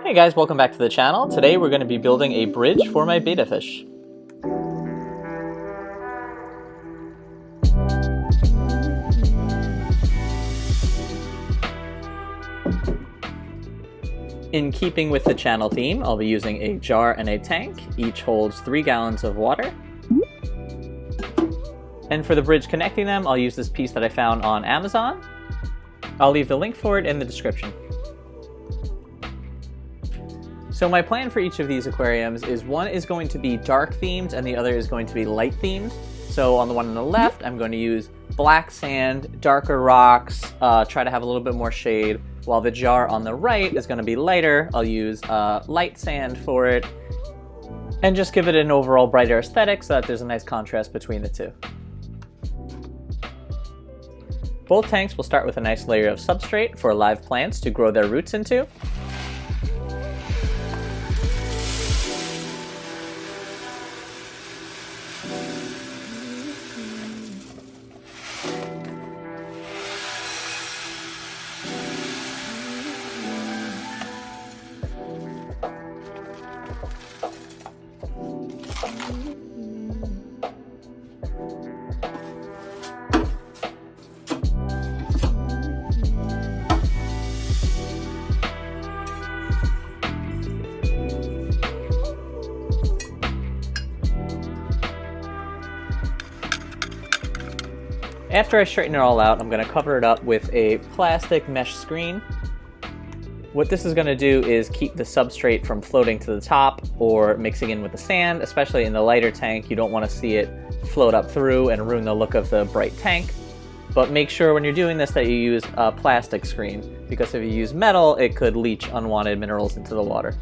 Hey guys, welcome back to the channel. Today we're going to be building a bridge for my betta fish. In keeping with the channel theme, I'll be using a jar and a tank. Each holds 3 gallons of water. And for the bridge connecting them, I'll use this piece that I found on Amazon. I'll leave the link for it in the description. So my plan for each of these aquariums is one is going to be dark themed and the other is going to be light themed. So on the one on the left, I'm going to use black sand, darker rocks, try to have a little bit more shade, while the jar on the right is going to be lighter. I'll use light sand for it and just give it an overall brighter aesthetic so that there's a nice contrast between the two. Both tanks will start with a nice layer of substrate for live plants to grow their roots into. After I straighten it all out, I'm going to cover it up with a plastic mesh screen. What this is going to do is keep the substrate from floating to the top or mixing in with the sand, especially in the lighter tank. You don't want to see it float up through and ruin the look of the bright tank. But make sure when you're doing this that you use a plastic screen, because if you use metal, it could leach unwanted minerals into the water.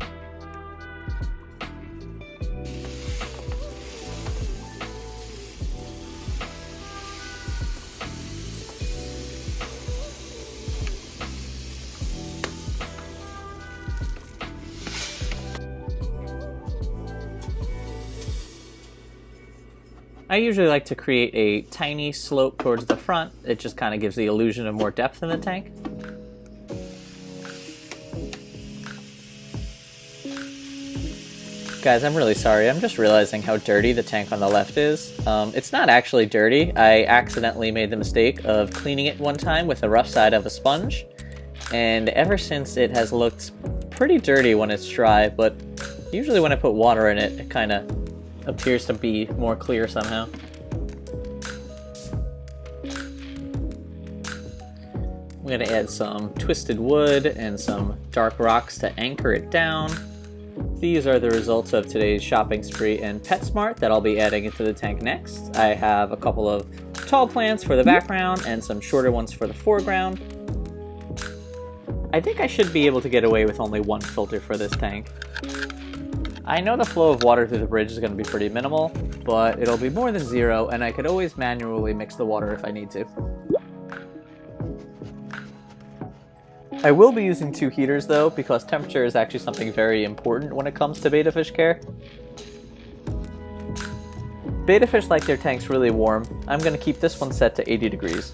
I usually like to create a tiny slope towards the front. It just kind of gives the illusion of more depth in the tank. Guys, I'm really sorry. I'm just realizing how dirty the tank on the left is. It's not actually dirty. I accidentally made the mistake of cleaning it one time with the rough side of a sponge. And ever since it has looked pretty dirty when it's dry, but usually when I put water in it, it kind of appears to be more clear somehow. I'm going to add some twisted wood and some dark rocks to anchor it down. These are the results of today's shopping spree in PetSmart that I'll be adding into the tank next. I have a couple of tall plants for the background and some shorter ones for the foreground. I think I should be able to get away with only one filter for this tank. I know the flow of water through the bridge is going to be pretty minimal, but it'll be more than 0, and I could always manually mix the water if I need to. I will be using 2 heaters though, because temperature is actually something very important when it comes to betta fish care. Betta fish like their tanks really warm. I'm going to keep this one set to 80 degrees.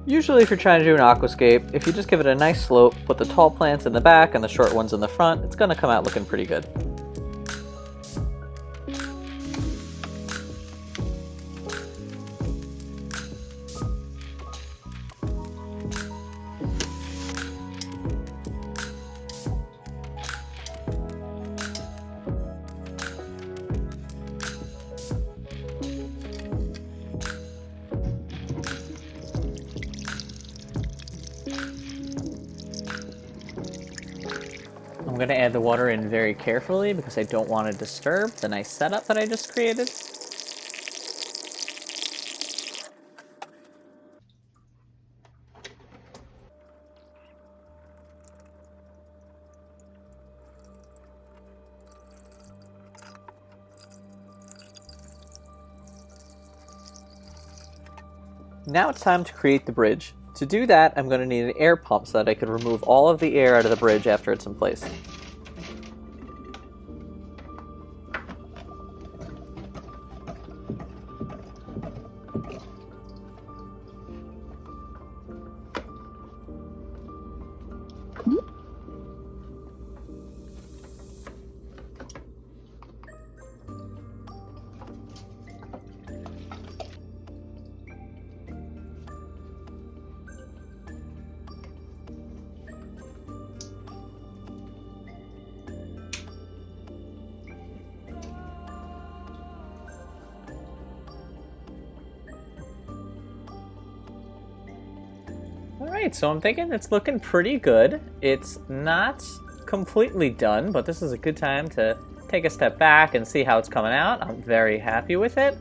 Usually if you're trying to do an aquascape, if you just give it a nice slope, put the tall plants in the back and the short ones in the front, it's going to come out looking pretty good. I'm going to add the water in very carefully because I don't want to disturb the nice setup that I just created. Now it's time to create the bridge. To do that, I'm going to need an air pump so that I can remove all of the air out of the bridge after it's in place. Alright, so I'm thinking it's looking pretty good. It's not completely done, but this is a good time to take a step back and see how it's coming out. I'm very happy with it.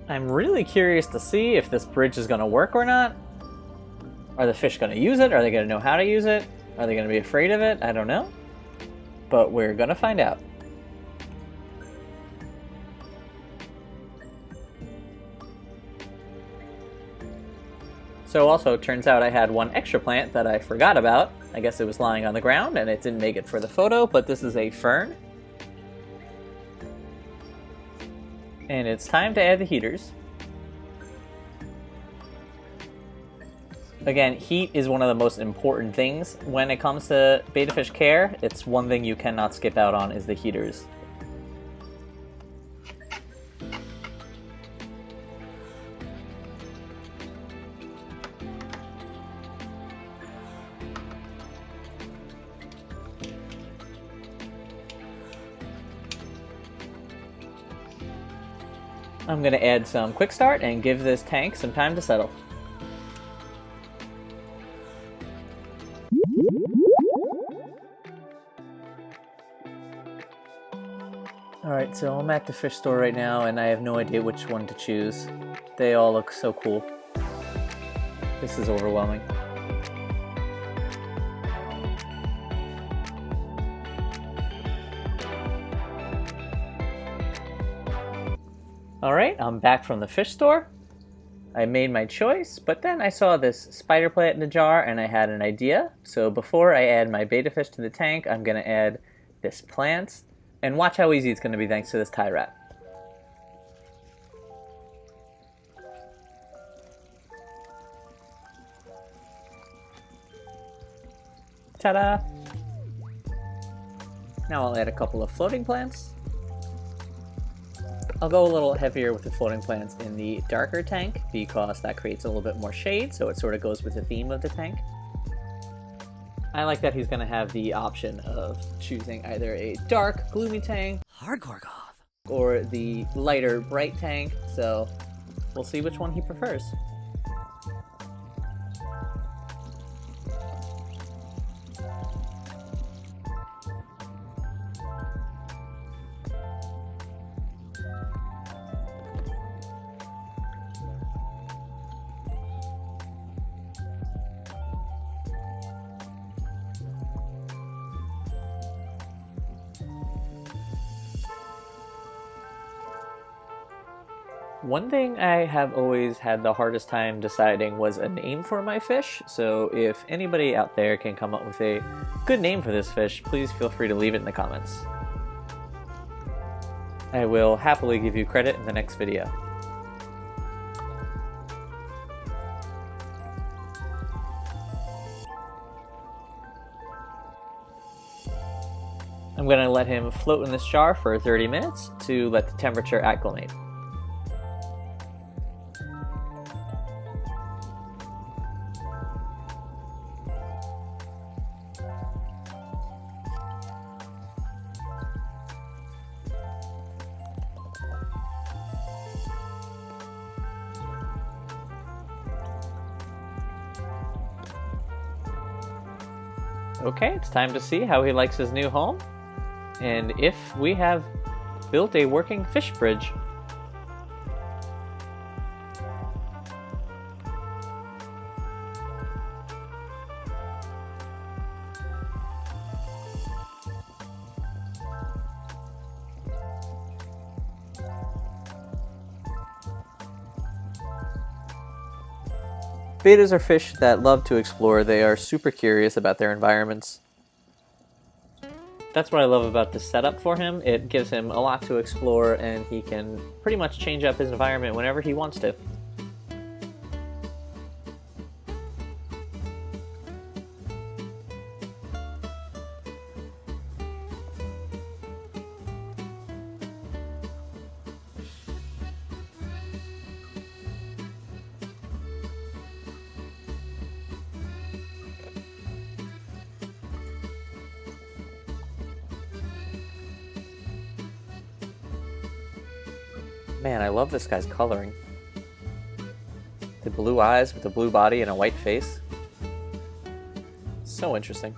I'm really curious to see if this bridge is going to work or not. Are the fish going to use it? Are they going to know how to use it? Are they going to be afraid of it? I don't know. But we're going to find out. So also, it turns out I had one extra plant that I forgot about. I guess it was lying on the ground and it didn't make it for the photo, but this is a fern. And it's time to add the heaters. Again, heat is one of the most important things when it comes to Betta Fish Care. It's one thing you cannot skip out on is the heaters. I'm going to add some quick start and give this tank some time to settle. Alright, so I'm at the fish store right now and I have no idea which one to choose. They all look so cool. This is overwhelming. Alright, I'm back from the fish store. I made my choice, but then I saw this spider plant in the jar and I had an idea. So before I add my betta fish to the tank, I'm going to add this plant. And watch how easy it's going to be thanks to this tie wrap. Ta-da! Now I'll add a couple of floating plants. I'll go a little heavier with the floating plants in the darker tank because that creates a little bit more shade, so it sort of goes with the theme of the tank. I like that he's going to have the option of choosing either a dark, gloomy tank, hardcore goth, or the lighter, bright tank, so we'll see which one he prefers. One thing I have always had the hardest time deciding was a name for my fish, so if anybody out there can come up with a good name for this fish, please feel free to leave it in the comments. I will happily give you credit in the next video. I'm going to let him float in this jar for 30 minutes to let the temperature acclimate. Okay, it's time to see how he likes his new home, and if we have built a working fish bridge. Bettas are fish that love to explore. They are super curious about their environments. That's what I love about this setup for him. It gives him a lot to explore, and he can pretty much change up his environment whenever he wants to. Man, I love this guy's coloring. The blue eyes with the blue body and a white face. So interesting.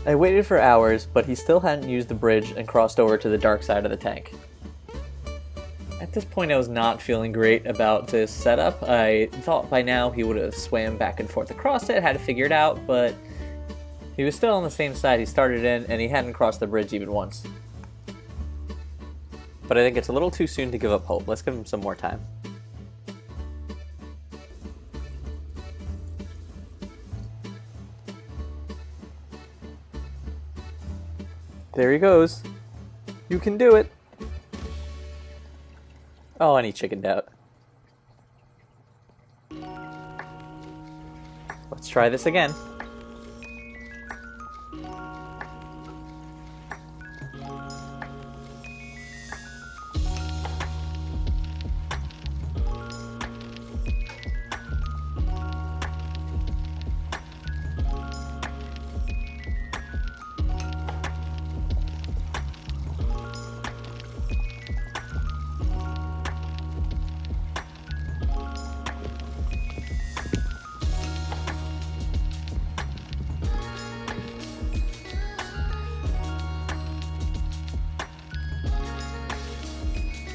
I waited for hours, but he still hadn't used the bridge and crossed over to the dark side of the tank. At this point, I was not feeling great about this setup. I thought by now he would have swam back and forth across it, had it figured out, but he was still on the same side he started in, and he hadn't crossed the bridge even once. But I think it's a little too soon to give up hope. Let's give him some more time. There he goes. You can do it. Oh, and he chickened out. Let's try this again.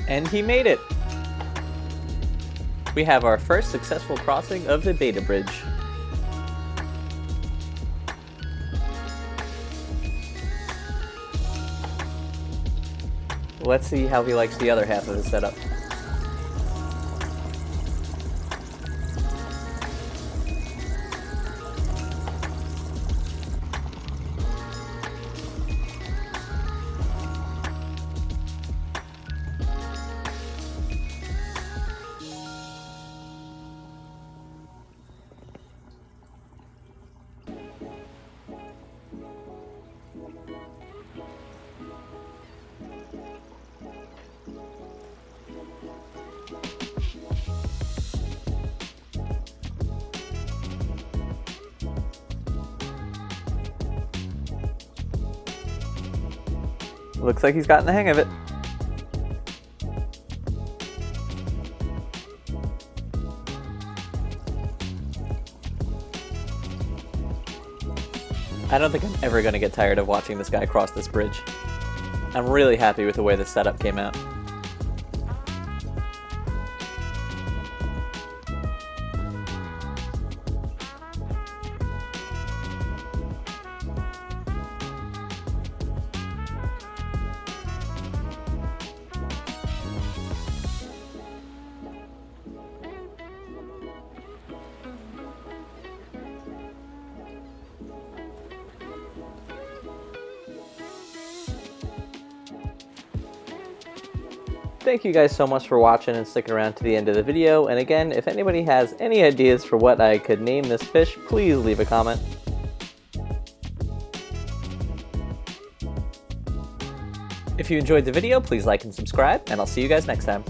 And he made it! We have our first successful crossing of the Betta Bridge. Let's see how he likes the other half of the setup. Looks like he's gotten the hang of it. I don't think I'm ever going to get tired of watching this guy cross this bridge. I'm really happy with the way this setup came out. Thank you guys so much for watching and sticking around to the end of the video, and again, if anybody has any ideas for what I could name this fish, please leave a comment. If you enjoyed the video, please like and subscribe, and I'll see you guys next time.